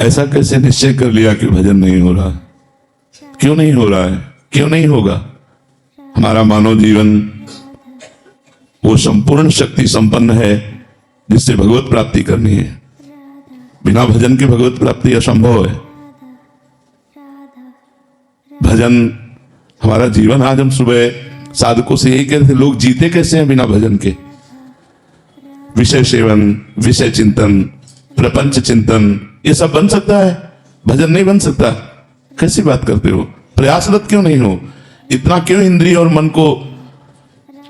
ऐसा कैसे निश्चय कर लिया कि भजन नहीं हो रहा? क्यों नहीं हो रहा है? क्यों नहीं होगा? हमारा मानव जीवन वो संपूर्ण शक्ति संपन्न है जिससे भगवत प्राप्ति करनी है। बिना भजन की भगवत प्राप्ति असंभव है। भजन हमारा जीवन, आज हम सुबह साधकों से यही कहते थे, लोग जीते कैसे हैं बिना भजन के? विषय सेवन, विषय चिंतन, प्रपंच चिंतन, ये सब बन सकता है, भजन नहीं बन सकता। कैसी बात करते हो? प्रयासरत क्यों नहीं हो? इतना क्यों इंद्रिय और मन को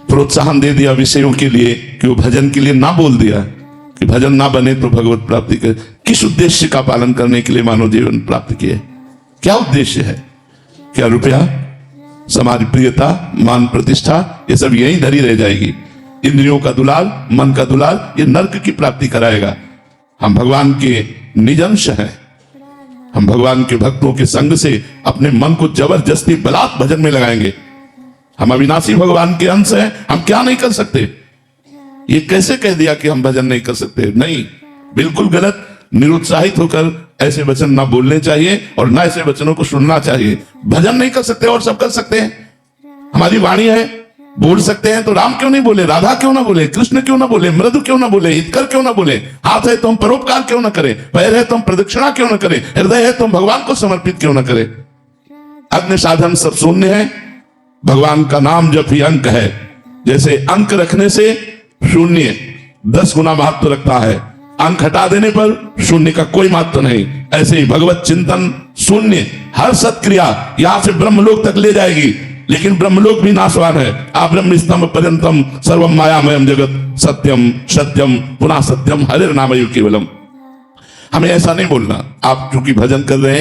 प्रोत्साहन दे दिया विषयों के लिए कि वो भजन के लिए ना बोल दिया कि भजन ना बने तो भगवत प्राप्ति कर? किस उद्देश्य का पालन करने के लिए मानव जीवन प्राप्त किए? क्या उद्देश्य है? क्या रुपया, समाज प्रियता, मान प्रतिष्ठा, ये सब यही धरी रह जाएगी। इंद्रियों का दुलाल, मन का दुलाल, ये नरक की प्राप्ति कराएगा। हम भगवान के निज अंश हैं। हम भगवान के भक्तों के संग से अपने मन को जबरदस्ती बलात् भजन में लगाएंगे। हम अविनाशी भगवान के अंश हैं, हम क्या नहीं कर सकते? ये कैसे कह दिया कि हम भजन नहीं कर सकते? नहीं, बिल्कुल गलत। निरुत्साहित होकर ऐसे वचन ना बोलने चाहिए और ना ऐसे वचनों को सुनना चाहिए। भजन नहीं कर सकते और सब कर सकते हैं। हमारी वाणी है, बोल सकते हैं, तो राम क्यों नहीं बोले? राधा क्यों ना बोले? कृष्ण क्यों ना बोले? मृदु क्यों ना बोले? हितकर क्यों ना बोले? हाथ है तो हम परोपकार क्यों ना करें? पैर है तो हम प्रदक्षिणा क्यों ना करें? हृदय है तो हम भगवान को समर्पित क्यों ना करें? अन्य साधन सब शून्य है, भगवान का नाम जब ही अंक है। जैसे अंक रखने से शून्य 10 गुना महत्व रखता है, अंक हटा देने पर शून्य का कोई महत्व नहीं। ऐसे ही भगवत चिंतन शून्य, हर सत्क्रिया यहां से ब्रह्मलोक तक ले जाएगी, लेकिन ब्रह्मलोक भी नाशवान है। आ ब्रह्म स्तंभ पर्यंतम सर्वम मायामयम जगत सत्यम सत्यम पुनः सत्यम हरे नामयुग केवलम। हमें ऐसा नहीं बोलना। आप चूंकि भजन कर रहे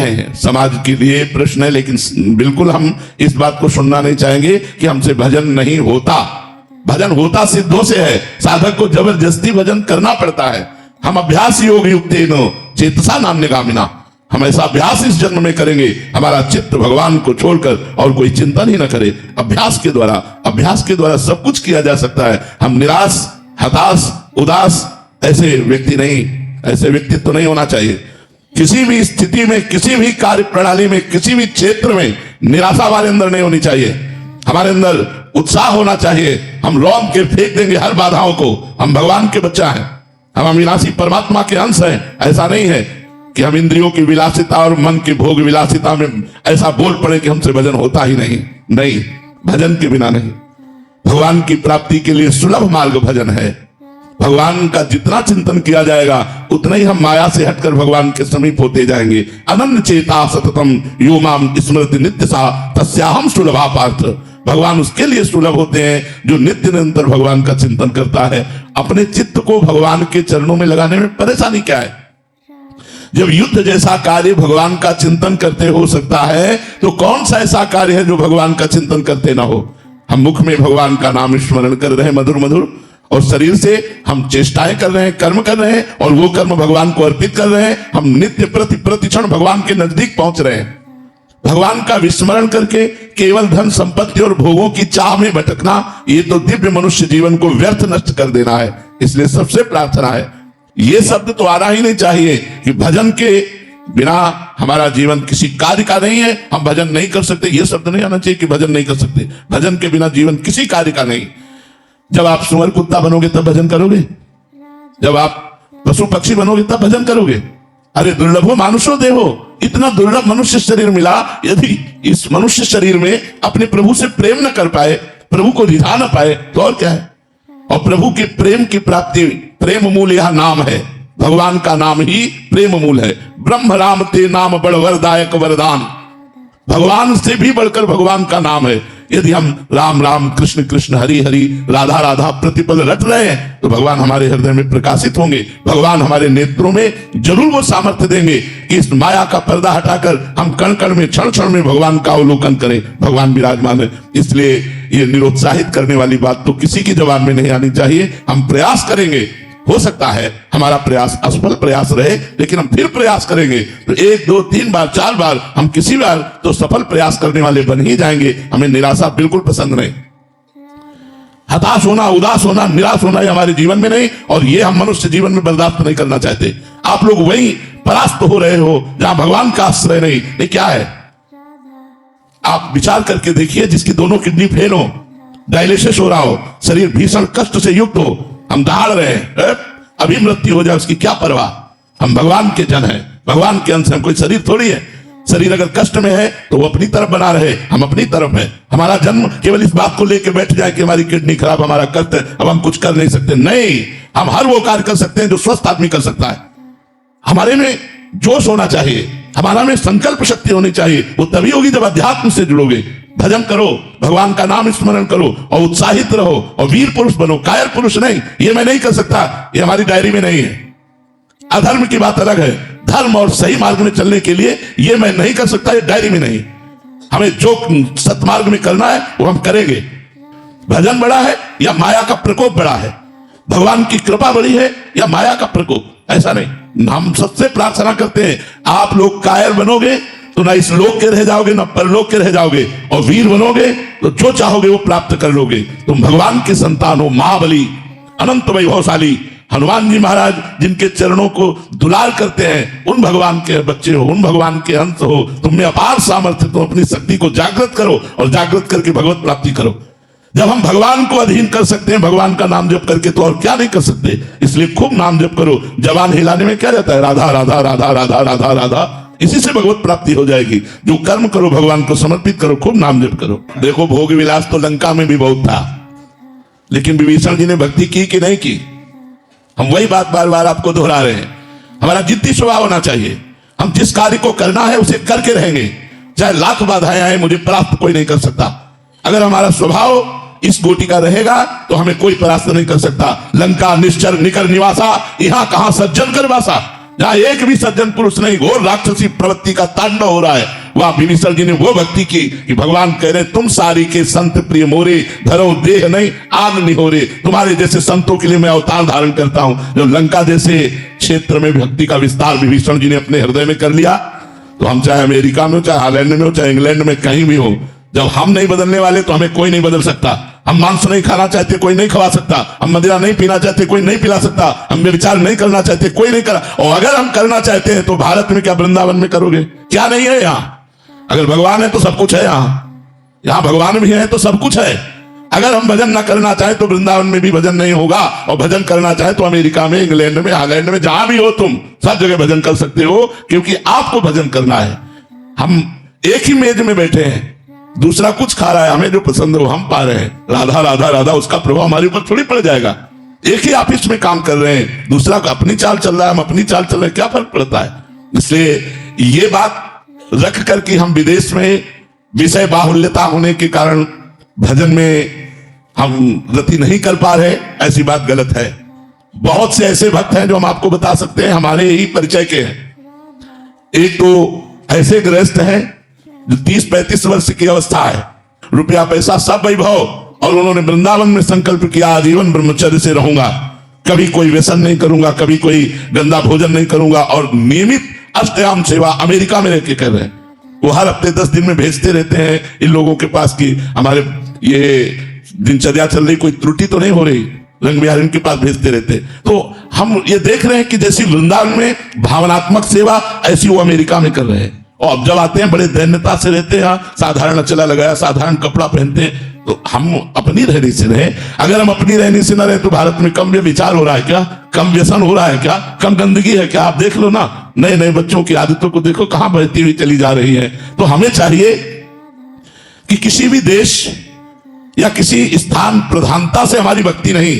हैं, समाज के लिए प्रश्न है, लेकिन बिल्कुल हम इस बात को सुनना नहीं चाहेंगे कि हमसे भजन नहीं होता। भजन होता सिद्धों से है। साधक को जबरदस्ती भजन करना पड़ता है। हम अभ्यास योग युक्तेनो चेतसा नान्यगामिना, हम ऐसा अभ्यास इस जन्म में करेंगे, हमारा चित्त भगवान को छोड़कर और कोई चिंतन ही न करे। अभ्यास के द्वारा सब कुछ किया जा सकता है। हम निराश, हताश, उदास ऐसे व्यक्तित्व नहीं होना चाहिए। किसी भी स्थिति में, किसी भी कार्य प्रणाली में, किसी भी क्षेत्र में निराशा हमारे अंदर नहीं होनी चाहिए। हमारे अंदर उत्साह होना चाहिए। हम रौंद के फेंक देंगे हर बाधाओं को। हम भगवान के बच्चा हैं, हम अविनाशी परमात्मा के अंश हैं। ऐसा नहीं है कि हम इंद्रियों की विलासिता और मन की भोग विलासिता में ऐसा बोल पड़े कि हमसे भजन होता ही नहीं, भजन के बिना नहीं। भगवान की प्राप्ति के लिए सुलभ मार्ग भजन है। भगवान का जितना चिंतन किया जाएगा उतना ही हम माया से हटकर भगवान के समीप होते जाएंगे। अनन्य चेता सततम यो माम स्मृति नित्य सा तस्याहम सुलभा पार्थ। भगवान उसके लिए सुलभ होते हैं जो नित्य निरंतर भगवान का चिंतन करता है। अपने चित्त को भगवान के चरणों में लगाने में परेशानी क्या है? जब युद्ध जैसा कार्य भगवान का चिंतन करते हो सकता है, तो कौन सा ऐसा कार्य है जो भगवान का चिंतन करते ना हो? हम मुख में भगवान का नाम स्मरण कर रहे हैं मधुर मधुर, और शरीर से हम चेष्टाएं कर रहे हैं, कर्म कर रहे हैं, और वो कर्म भगवान को अर्पित कर रहे हैं। हम नित्य प्रतिक्षण भगवान के नजदीक पहुंच रहे हैं। भगवान का विस्मरण करके केवल धन संपत्ति और भोगों की चाह में भटकना, ये तो दिव्य मनुष्य जीवन को व्यर्थ नष्ट कर देना है। इसलिए सबसे प्रार्थना है, ये शब्द तो आना ही नहीं चाहिए कि भजन के बिना हमारा जीवन किसी कार्य का नहीं है, हम भजन नहीं कर सकते। ये शब्द नहीं आना चाहिए कि भजन नहीं कर सकते। भजन के बिना जीवन किसी कार्य का नहीं। जब आप सुअर कुत्ता बनोगे तब भजन करोगे, जब आप पशु पक्षी बनोगे तब भजन करोगे। अरे दुर्लभो मानुषो देहो, इतना दुर्लभ मनुष्य शरीर मिला, यदि इस मनुष्य शरीर में अपने प्रभु से प्रेम न कर पाए, प्रभु को रिझा न पाए, तो और क्या है? और प्रभु के प्रेम की प्राप्ति, प्रेम मूल यह नाम है। भगवान का नाम ही प्रेम मूल है। ब्रह्म राम ते नाम बड़ वरदायक वरदान। भगवान से भी बढ़कर भगवान का नाम है। यदि हम राम राम कृष्ण कृष्ण हरि हरि राधा राधा प्रतिपल रट रहे हैं, तो भगवान हमारे हृदय में प्रकाशित होंगे। भगवान हमारे नेत्रों में जरूर वो सामर्थ्य देंगे कि इस माया का पर्दा हटाकर हम कण कण में, क्षण क्षण में भगवान का अवलोकन करें। भगवान विराजमान है। इसलिए ये निरुत्साहित करने वाली बात तो किसी की जबान में नहीं आनी चाहिए। हम प्रयास करेंगे, हो सकता है हमारा प्रयास असफल प्रयास रहे, लेकिन हम फिर प्रयास करेंगे तो 1 2 3 बार 4 बार हम किसी बार तो सफल प्रयास करने वाले बन ही जाएंगे। हमें निराशा बिल्कुल पसंद नहीं। हताश होना, उदास होना, निराश होना ये हमारे जीवन में नहीं, और ये हम मनुष्य जीवन में बर्दाश्त नहीं करना चाहते। आप लोग वही परास्त हो रहे हो, जहां भगवान का आश्रय नहीं। ये क्या है? आप विचार करके देखिए, जिसकी दोनों किडनी फेल हो, डायलिसिस हो रहा हो, शरीर भीषण कष्ट से युक्त हो, हम दहाड़ रहे हैं, अभी मृत्यु हो जाए उसकी क्या परवाह। हम भगवान के जन हैं, भगवान के अंश हैं, कोई शरीर थोड़ी है। शरीर अगर कष्ट में है तो वो अपनी तरफ बना रहे, हम अपनी तरफ है। हमारा जन्म केवल इस बात को लेकर बैठ जाए कि हमारी किडनी खराब, हमारा कष्ट है, अब हम कुछ कर नहीं सकते। नहीं, हम हर वो कार्य कर सकते हैं जो स्वस्थ आदमी कर सकता है। हमारे में जोश होना चाहिए, हमारा में संकल्प शक्ति होनी चाहिए। वो तभी होगी जब अध्यात्म से जुड़ोगे। भजन करो, भगवान का नाम स्मरण करो और उत्साहित रहो और वीर पुरुष बनो, कायर पुरुष नहीं। ये मैं नहीं कर सकता, ये हमारी डायरी में नहीं है। अधर्म की बात अलग है, धर्म और सही मार्ग में चलने के लिए ये मैं नहीं कर सकता, ये डायरी में नहीं। हमें जो सतमार्ग में करना है वो हम करेंगे। भजन बड़ा है या माया का प्रकोप बड़ा है, भगवान की कृपा बड़ी है या माया का प्रकोप, ऐसा नहीं। हम सबसे प्रार्थना करते हैं, आप लोग कायर बनोगे तो ना इस लोक के रह जाओगे ना परलोक के रह जाओगे, और वीर बनोगे तो जो चाहोगे वो प्राप्त कर लोगे। तुम भगवान के संतान हो, महाबली अनंत वैभवशाली हनुमान जी महाराज जिनके चरणों को दुलार करते हैं, उन भगवान के बच्चे हो, उन भगवान के अंश हो। तुम में अपार सामर्थ्य, तुम अपनी शक्ति को जागृत करो और जागृत करके भगवत प्राप्ति करो। जब हम भगवान को अधीन कर सकते हैं भगवान का नाम जप करके, तो और क्या नहीं कर सकते। इसलिए खूब नाम जप करो। जवान हिलाने में क्या रहता है? राधा राधा राधा राधा राधा राधा, इसी से भगवत प्राप्ति हो जाएगी। जो कर्म करो भगवान को समर्पित करो, खूब नाम जप करो। देखो, भोग विलास तो लंका में भी बहुत था, लेकिन विभीषण जी ने भक्ति की कि नहीं की? हम वही बात बार बार आपको दोहरा रहे हैं। हमारा जिद्दी स्वभाव होना चाहिए। हम जिस कार्य को करना है उसे करके रहेंगे, चाहे लाख बाधाएं आए, मुझे परास्त कोई नहीं कर सकता। अगर हमारा स्वभाव इस गोटी का रहेगा तो हमें कोई परास्त नहीं कर सकता। लंका निश्चर निकर निवासा, यहां कहां सज्जन कर वासा। जहां एक भी सज्जन पुरुष नहीं, घोर राक्षसी प्रवृत्ति का तांडव हो रहा है, वहां विभीषण जी ने वो भक्ति की कि भगवान कह रहे, तुम सारी के संत प्रिय मोरे, धरो देह नहीं आग निहोरे। तुम्हारे जैसे संतों के लिए मैं अवतार धारण करता हूं। जो लंका जैसे क्षेत्र में भक्ति का विस्तार विभीषण जी ने अपने हृदय में कर लिया, तो हम चाहे अमेरिका में हो, चाहे हॉलैंड में हो, चाहे इंग्लैंड में, कहीं भी हो, जब हम नहीं बदलने वाले तो हमें कोई नहीं बदल सकता। हम मांस नहीं खाना चाहते, कोई नहीं खवा सकता। हम मदिरा नहीं पीना चाहते, कोई नहीं पिला सकता। हम व्यभिचार नहीं करना चाहते, कोई नहीं करा। और अगर हम करना चाहते हैं तो भारत में क्या वृंदावन में करोगे? क्या नहीं है यहाँ? अगर भगवान है तो सब कुछ है। यहाँ भगवान भी है तो सब कुछ है। अगर हम भजन ना करना चाहे तो वृंदावन में भी भजन नहीं होगा, और भजन करना चाहे तो अमेरिका में, इंग्लैंड में, हॉलैंड में, जहां भी हो तुम सब जगह भजन कर सकते हो, क्योंकि आपको भजन करना है। हम एक ही मेज में बैठे हैं, दूसरा कुछ खा रहा है, हमें जो पसंद हो हम पा रहे हैं। राधा राधा राधा, उसका प्रभाव हमारे ऊपर थोड़ी पड़ जाएगा। एक ही ऑफिस में काम कर रहे हैं, दूसरा अपनी चाल चल रहा है, हम अपनी चाल चल रहे हैं, क्या फर्क पड़ता है? इसलिए ये बात रख करके हम विदेश में विषय बाहुल्यता होने के कारण भजन में हम गति नहीं कर पा रहे, ऐसी बात गलत है। बहुत से ऐसे भक्त हैं जो हम आपको बता सकते हैं, हमारे ही परिचय के हैं। एक तो ऐसे गृहस्थ हैं जो 30-35 वर्ष की अवस्था है, रुपया पैसा सब वैभव, और उन्होंने वृंदावन में संकल्प किया, आजीवन ब्रह्मचर्य से रहूंगा, कभी कोई व्यसन नहीं करूंगा, कभी कोई गंदा भोजन नहीं करूंगा, और नियमित अष्टयाम सेवा अमेरिका में रहकर कर रहे हैं। वो हर हफ्ते 10 दिन में भेजते रहते हैं इन लोगों के पास कि हमारे ये दिनचर्या चल रही, कोई त्रुटि तो नहीं हो रही, रंग बिहार इनके पास भेजते रहते। तो हम ये देख रहे हैं कि जैसी वृंदावन में भावनात्मक सेवा, ऐसी वो अमेरिका में कर रहे हैं। और अब जब आते हैं बड़े दैन्यता से रहते हैं, साधारण अचला लगाया, साधारण कपड़ा पहनते हैं। तो हम अपनी रहनी से रहे। अगर हम अपनी रहनी से न रहे तो भारत में कम विचार हो रहा है क्या? कम व्यसन हो रहा है क्या? कम गंदगी है क्या? आप देख लो ना, नए नए बच्चों की आदतों को देखो, कहां बहती हुई चली जा रही है। तो हमें चाहिए कि किसी भी देश या किसी स्थान प्रधानता से हमारी भक्ति नहीं,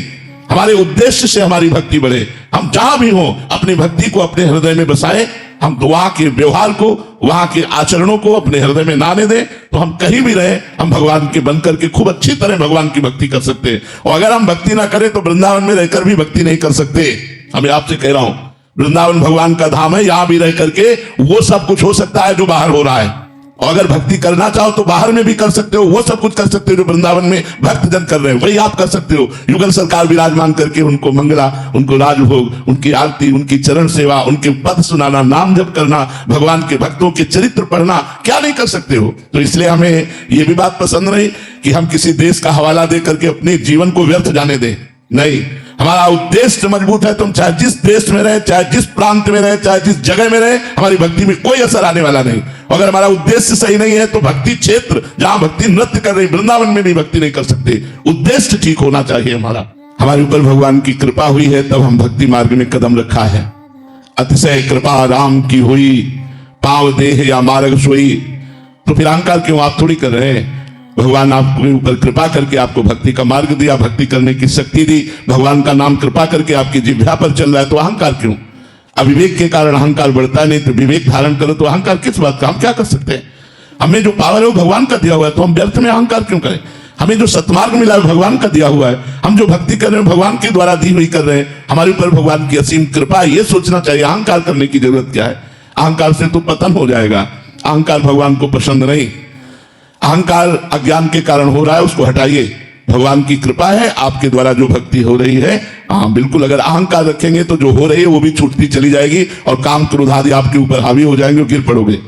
हमारे उद्देश्य से हमारी भक्ति बढ़े। हम जहां भी हो अपनी भक्ति को अपने हृदय में बसाएं। हम वहां के व्यवहार को, वहां के आचरणों को अपने हृदय में ना आने दें, तो हम कहीं भी रहे, हम भगवान के बन करके खूब अच्छी तरह भगवान की भक्ति कर सकते हैं। और अगर हम भक्ति ना करें तो वृंदावन में रहकर भी भक्ति नहीं कर सकते। हमें आपसे कह रहा हूं, वृंदावन भगवान का धाम है, यहां भी रह करके वो सब कुछ हो सकता है जो बाहर हो रहा है। और अगर भक्ति करना चाहो तो बाहर में भी कर सकते हो, वो सब कुछ कर सकते हो जो वृंदावन में भक्तजन कर रहे हैं, वही आप कर सकते हो। युगल सरकार विराजमान करके उनको मंगला, उनको राजभोग, उनकी आरती, उनकी चरण सेवा, उनके पद सुनाना, नाम जप करना, भगवान के भक्तों के चरित्र पढ़ना, क्या नहीं कर सकते हो। तो इसलिए हमें ये भी बात पसंद नहीं कि हम किसी देश का हवाला दे करके अपने जीवन को व्यर्थ जाने दें। नहीं, हमारा उद्देश्य मजबूत है तो हम चाहे जिस देश में रहे, चाहे जिस प्रांत में रहे, चाहे जिस जगह में रहे, हमारी भक्ति में कोई असर आने वाला नहीं। अगर हमारा उद्देश्य सही नहीं है तो भक्ति क्षेत्र जहां भक्ति नृत्य कर रही, वृंदावन में भी भक्ति नहीं कर सकते। उद्देश्य ठीक होना चाहिए हमारा। हमारे ऊपर भगवान की कृपा हुई है तब हम भक्ति मार्ग में कदम रखा है। अतिशय कृपा राम की हुई, पाव देह या मार्ग सोई। तो फिर अहंकार क्यों आप थोड़ी कर रहे हैं? भगवान आपके ऊपर कृपा करके आपको भक्ति का मार्ग दिया, भक्ति करने की शक्ति दी, भगवान का नाम कृपा करके आपकी जिह्वा पर चल रहा है, तो अहंकार क्यों? अविवेक के कारण अहंकार बढ़ता नहीं, तो विवेक धारण करो तो अहंकार किस बात का? हम क्या कर सकते हैं? हमें जो पावर है वो भगवान का दिया हुआ है, तो हम व्यर्थ में अहंकार क्यों करें? हमें जो सतमार्ग मिला है भगवान का दिया हुआ है, हम जो भक्ति कर रहे हैं भगवान के द्वारा दी हुई कर रहे हैं, हमारे ऊपर भगवान की असीम कृपा है, ये सोचना चाहिए। अहंकार करने की जरूरत क्या है? अहंकार से तो पतन हो जाएगा। अहंकार भगवान को पसंद नहीं। अहंकार अज्ञान के कारण हो रहा है, उसको हटाइए। भगवान की कृपा है, आपके द्वारा जो भक्ति हो रही है, हाँ बिल्कुल। अगर अहंकार रखेंगे तो जो हो रही है वो भी छूटती चली जाएगी और काम क्रोध आदि आपके ऊपर हावी हो जाएंगे और गिर पड़ोगे।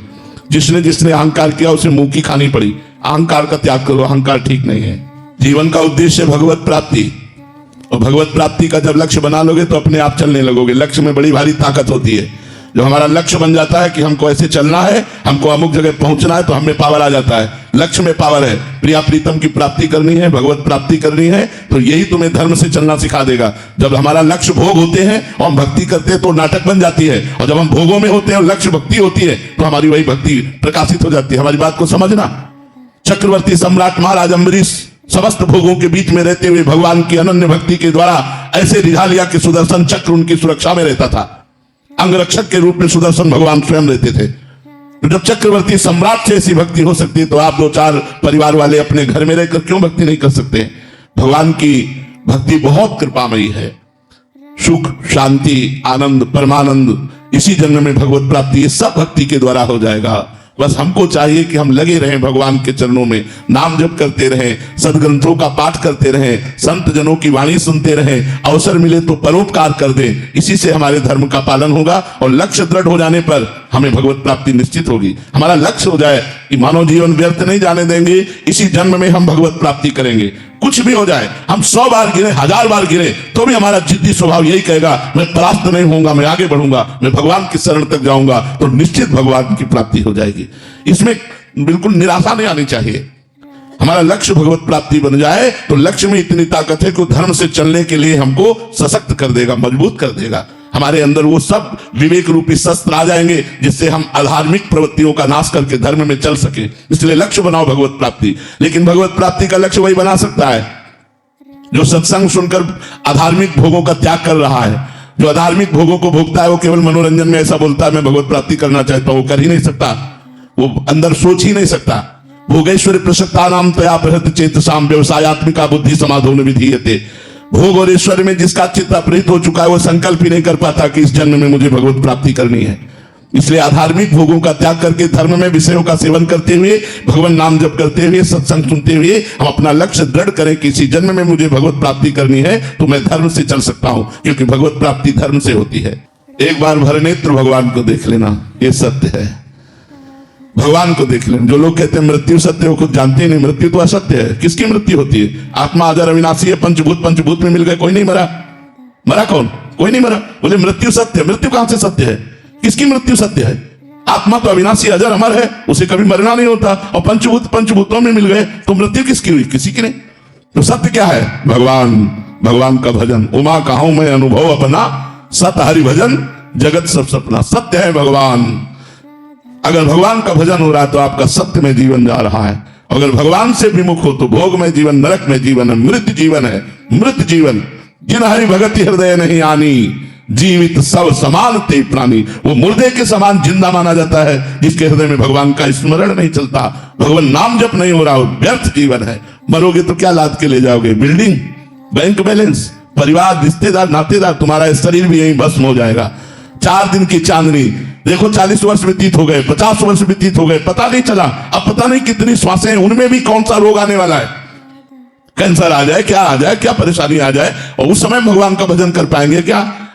जिसने जिसने अहंकार किया उसे मुंह की खानी पड़ी। अहंकार का त्याग करो, अहंकार ठीक नहीं है। जीवन का उद्देश्य भगवत प्राप्ति, और भगवत प्राप्ति का जब लक्ष्य बना लोगे तो अपने आप चलने लगोगे। लक्ष्य में बड़ी भारी ताकत होती है। जो हमारा लक्ष्य बन जाता है कि हमको ऐसे चलना है, हमको अमुक जगह पहुंचना है, तो हमें पावर आ जाता है। लक्ष्य में पावर है। प्रिया प्रीतम की प्राप्ति करनी है, भगवत प्राप्ति करनी है, तो यही तुम्हें धर्म से चलना सिखा देगा। जब हमारा लक्ष्य भोग होते हैं और हम भक्ति करते हैं तो नाटक बन जाती है, और जब हम भोगों में होते हैं और लक्ष्य भक्ति होती है तो हमारी वही भक्ति प्रकाशित हो जाती है। हमारी बात को समझना। चक्रवर्ती सम्राट महाराज अम्बरीश समस्त भोगों के बीच में रहते हुए भगवान की अनन्य भक्ति के द्वारा ऐसे रिझा लिया कि सुदर्शन चक्र उनकी सुरक्षा में रहता था। अंगरक्षक के रूप में सुदर्शन भगवान स्वयं रहते थे। तो जब चक्रवर्ती सम्राट से ऐसी भक्ति हो सकती है तो आप 2-4 परिवार वाले अपने घर में रहकर क्यों भक्ति नहीं कर सकते? भगवान की भक्ति बहुत कृपामयी है। सुख, शांति, आनंद, परमानंद इसी जन्म में भगवत प्राप्ति, ये सब भक्ति के द्वारा हो जाएगा। बस हमको चाहिए कि हम लगे रहें भगवान के चरणों में, नाम जप करते रहें, सदग्रंथों का पाठ करते रहें, संत जनों की वाणी सुनते रहें, अवसर मिले तो परोपकार कर दें। इसी से हमारे धर्म का पालन होगा और लक्ष्य दृढ़ हो जाने पर हमें भगवत प्राप्ति निश्चित होगी। हमारा लक्ष्य हो जाए कि मानव जीवन व्यर्थ नहीं जाने देंगे, इसी जन्म में हम भगवत प्राप्ति करेंगे। कुछ भी हो जाए, हम 100 बार गिरे, 1000 बार गिरे, तो भी हमारा जिद्दी स्वभाव यही कहेगा, मैं परास्त नहीं होऊंगा, मैं आगे बढ़ूंगा, मैं भगवान की शरण तक जाऊंगा, तो निश्चित भगवान की प्राप्ति हो जाएगी। इसमें बिल्कुल निराशा नहीं आनी चाहिए। हमारा लक्ष्य भगवत प्राप्ति बन जाए तो लक्ष्य में इतनी ताकत है कि धर्म से चलने के लिए हमको सशक्त कर देगा, मजबूत कर देगा। हमारे अंदर वो सब विवेक रूपी शस्त्र आ जाएंगे जिससे हम अधार्मिक प्रवृत्तियों का नाश करके धर्म में चल सके। इसलिए लक्ष्य बनाओ भगवत प्राप्ति। लेकिन भगवत प्राप्ति का लक्ष्य वही बना सकता है जो सत्संग सुनकर अधार्मिक भोगों का त्याग कर रहा है। जो अधार्मिक भोगों को भोगता है वो केवल मनोरंजन में ऐसा बोलता है मैं भगवत प्राप्ति करना चाहता हूं, वो कर ही नहीं सकता, वो अंदर सोच ही नहीं सकता। भोगेश्वरी प्रसक्ता नाम तया प्रहत चेतसाम व्यवसायत्मिका बुद्धि समाधो विधीयते। भोग और ईश्वर में जिसका चित्त अपहृत हो चुका है वो संकल्प ही नहीं कर पाता कि इस जन्म में मुझे भगवत प्राप्ति करनी है। इसलिए अधार्मिक भोगों का त्याग करके धर्म में विषयों का सेवन करते हुए, भगवान नाम जप करते हुए, सत्संग सुनते हुए हम अपना लक्ष्य दृढ़ करें कि इसी जन्म में मुझे भगवत प्राप्ति करनी है तो मैं धर्म से चल सकता हूं, क्योंकि भगवत प्राप्ति धर्म से होती है। एक बार भर नेत्र भगवान को देख लेना, ये सत्य है। भगवान को देख लेना। जो लोग कहते हैं मृत्यु सत्य, वो खुद जानते ही नहीं मृत्यु तो असत्य है। किसकी मृत्यु होती है? आत्मा अजर अविनाशी है, पंचभूत में मिल गए, कोई नहीं मरा। मरा कौन? कोई नहीं मरा। बोले मृत्यु सत्य, मृत्यु कहां से सत्य है? किसकी मृत्यु सत्य है? आत्मा तो अविनाशी अजर अमर है, उसे कभी मरना नहीं होता। और पंचभूतों में मिल गए तो मृत्यु किसकी हुई? किसी की नहीं। तो सत्य क्या है? भगवान, भगवान का भजन। उमा कहूं मैं अनुभव अपना, सत हरि भजन जगत सब सपना। सत्य है भगवान। अगर भगवान का भजन हो रहा है तो आपका सत्य में जीवन जा रहा है। अगर भगवान से विमुख हो तो भोग में जीवन, नरक में जीवन है, मृत जीवन है। मृत जीवन जिन हरि भगति हृदय नहीं आनी, जीवित सब समान ते प्राणी। वो मुर्दे के समान जिंदा माना जाता है जिसके हृदय में भगवान का स्मरण नहीं चलता, भगवान नाम जप नहीं हो रहा, व्यर्थ जीवन है। मरोगे तो क्या लाद के ले जाओगे? बिल्डिंग, बैंक बैलेंस, परिवार, रिश्तेदार, नातेदार, तुम्हारा शरीर भी यही भस्म हो जाएगा। 4 दिन की चांदनी, देखो 40 वर्ष व्यतीत हो गए, 50 वर्ष व्यतीत हो गए, पता नहीं चला। अब पता नहीं कितनी श्वासें, उनमें भी कौन सा रोग आने वाला है, कैंसर आ जाए, क्या आ जाए, क्या परेशानी आ जाए, और उस समय भगवान का भजन कर पाएंगे क्या?